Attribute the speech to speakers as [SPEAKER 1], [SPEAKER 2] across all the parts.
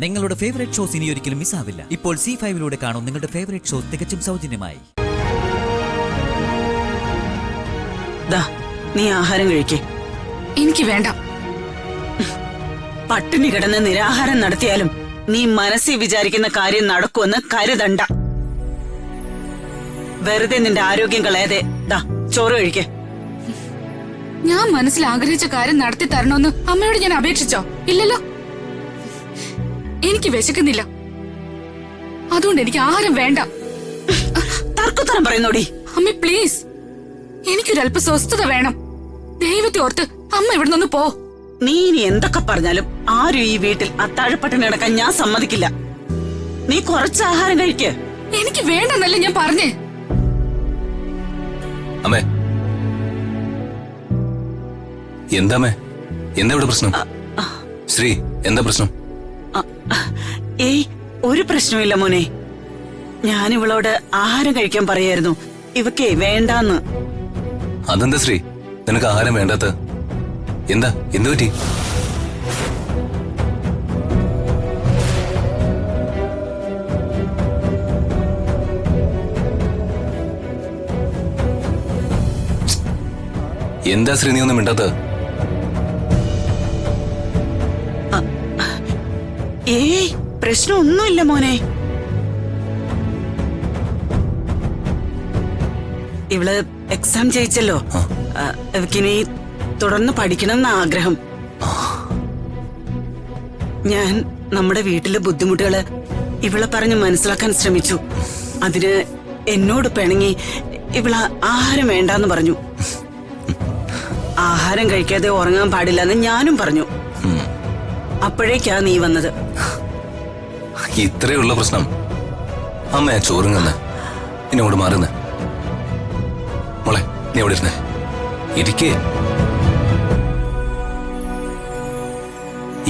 [SPEAKER 1] നിങ്ങളുടെ favourite shows ഇനി ഒരിക്കലും മിസ്സാവില്ല. ഇപ്പോൾ C5 കാണും നിങ്ങളുടെ ഫേവറേറ്റ് ഷോസ് തികച്ചും സൗജന്യമായി.
[SPEAKER 2] നീ ആഹാരം കഴിക്കേ.
[SPEAKER 3] എനിക്ക് വേണ്ട.
[SPEAKER 2] പട്ടിണി കിടന്ന് നിരാഹാരം നടത്തിയാലും നീ മനസ്സിൽ വിചാരിക്കുന്ന കാര്യം നടക്കുമെന്ന് കരുതണ്ട. വെറുതെ നിന്റെ ആരോഗ്യം കളയാതെ ചോറ് കഴിക്കേ.
[SPEAKER 3] ഞാൻ മനസ്സിൽ ആഗ്രഹിച്ച കാര്യം നടത്തി തരണമെന്ന് അമ്മയോട് ഞാൻ അപേക്ഷിച്ചോ? ഇല്ലല്ലോ. എനിക്ക് വിശക്കുന്നില്ല, അതുകൊണ്ട് എനിക്ക് ആഹാരം വേണ്ട.
[SPEAKER 2] തർക്കുത്തരം പറയുന്നോടി.
[SPEAKER 3] അമ്മ പ്ലീസ്, എനിക്കൊരല്പ സ്വസ്ഥത വേണം. ദൈവത്തെ ഓർത്ത് അമ്മ ഇവിടെ നിന്ന് പോ.
[SPEAKER 2] നീ ഇനി എന്തൊക്കെ പറഞ്ഞാലും ആരും ഈ വീട്ടിൽ അത്താഴപ്പട്ടിണി കിടക്കാൻ ഞാൻ സമ്മതിക്കില്ല. നീ കുറച്ച് ആഹാരം കഴിക്ക്.
[SPEAKER 3] എനിക്ക് വേണ്ടെന്നല്ലേ ഞാൻ പറഞ്ഞേ.
[SPEAKER 4] അമ്മേ, എന്താ ഇവിടെ പ്രശ്നം? ശ്രീ, എന്താ പ്രശ്നം?
[SPEAKER 2] ഏയ്, ഒരു പ്രശ്നമില്ല മോനെ. ഞാൻ ഇവളോട് ആഹാരം കഴിക്കാൻ പറയായിരുന്നു, ഇവക്കേ വേണ്ടാന്ന്.
[SPEAKER 4] അതെന്താ ശ്രീ, നിനക്ക് ആഹാരം വേണ്ടാത്ത? എന്ത് പറ്റി? എന്താ ശ്രീ നീ ഒന്നും മിണ്ടാത്ത?
[SPEAKER 2] ഏയ്, പ്രശ്നമൊന്നുമില്ല മോനെ. ഇവള് എക്സാം ജയിച്ചല്ലോ. ഇവക്കിനി തുടർന്ന് പഠിക്കണം എന്ന ആഗ്രഹം. ഞാൻ നമ്മുടെ വീട്ടിലെ ബുദ്ധിമുട്ടുകള് ഇവളെ പറഞ്ഞ് മനസ്സിലാക്കാൻ ശ്രമിച്ചു. അതിന് എന്നോട് പിണങ്ങി ഇവള് ആഹാരം വേണ്ടാന്ന് പറഞ്ഞു. ആഹാരം കഴിക്കാതെ ഉറങ്ങാൻ പാടില്ലെന്ന് ഞാനും പറഞ്ഞു. അപ്പോഴേക്കാ നീ വന്നത്.
[SPEAKER 4] ഇത്രയുള്ള പ്രശ്നം? അമ്മ ചോറുങ്ങന്ന് ഇങ്ങോട്ട് മാറുന്ന മോളെ, നീ എവിടെ ഇരുന്നേ? ഇരിക്കേ.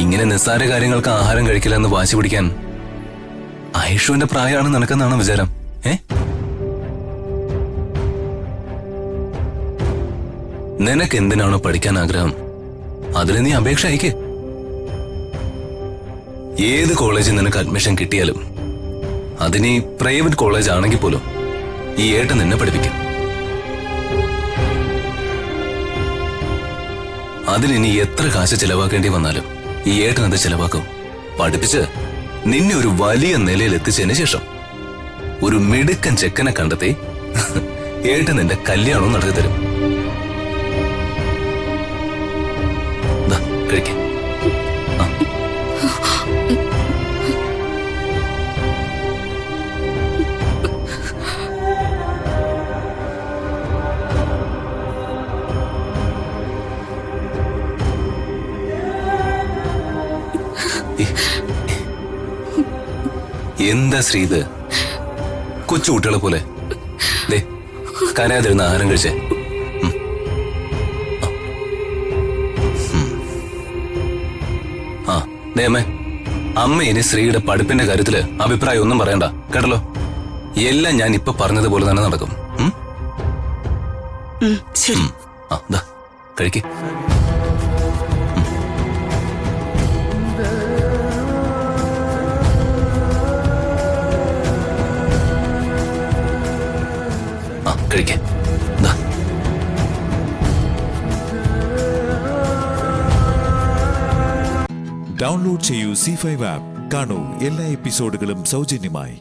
[SPEAKER 4] ഇങ്ങനെ നിസ്സാര കാര്യങ്ങൾക്ക് ആഹാരം കഴിക്കില്ല എന്ന് വാശി പിടിക്കാൻ ആയിഷുവിന്റെ പ്രായമാണ് നിനക്കെന്നാണ് വിചാരം? നിനക്ക് എന്തിനാണോ പഠിക്കാൻ ആഗ്രഹം, അതിന് നീ അപേക്ഷ അയക്കേ. ഏത് കോളേജിൽ നിനക്ക് അഡ്മിഷൻ കിട്ടിയാലും അതിന് പ്രൈവറ്റ് കോളേജ് ആണെങ്കിൽ പോലും ഈ ഏട്ടൻ നിന്നെ പഠിപ്പിക്കും. അതിനി എത്ര കാശ് ചെലവാക്കേണ്ടി വന്നാലും ഈ ഏട്ടൻ അത് ചെലവാക്കും. പഠിപ്പിച്ച് നിന്നെ ഒരു വലിയ നിലയിൽ എത്തിച്ചതിന് ശേഷം ഒരു മിടുക്കൻ ചെക്കനെ കണ്ടെത്തി ഏട്ടൻ നിന്റെ കല്യാണവും നടത്തി തരും. കഴിക്ക. എന്താ ശ്രീ ഇത്? കൊച്ചു കുട്ടികളെ പോലെ കരയാതിരുന്ന ആഹാരം കഴിച്ചേ. അമ്മ ഇനി ശ്രീയുടെ പഠിപ്പിന്റെ കാര്യത്തില് അഭിപ്രായം ഒന്നും പറയണ്ട കേട്ടല്ലോ. എല്ലാം ഞാൻ ഇപ്പൊ പറഞ്ഞതുപോലെ തന്നെ നടക്കും. കഴിക്ക്. കഴിക്കേ.
[SPEAKER 5] ഡൗൺലോഡ് ചെയ്യൂ C5 ആപ്പ്. കാണൂ എല്ലാ എപ്പിസോഡുകളും സൗജന്യമായി.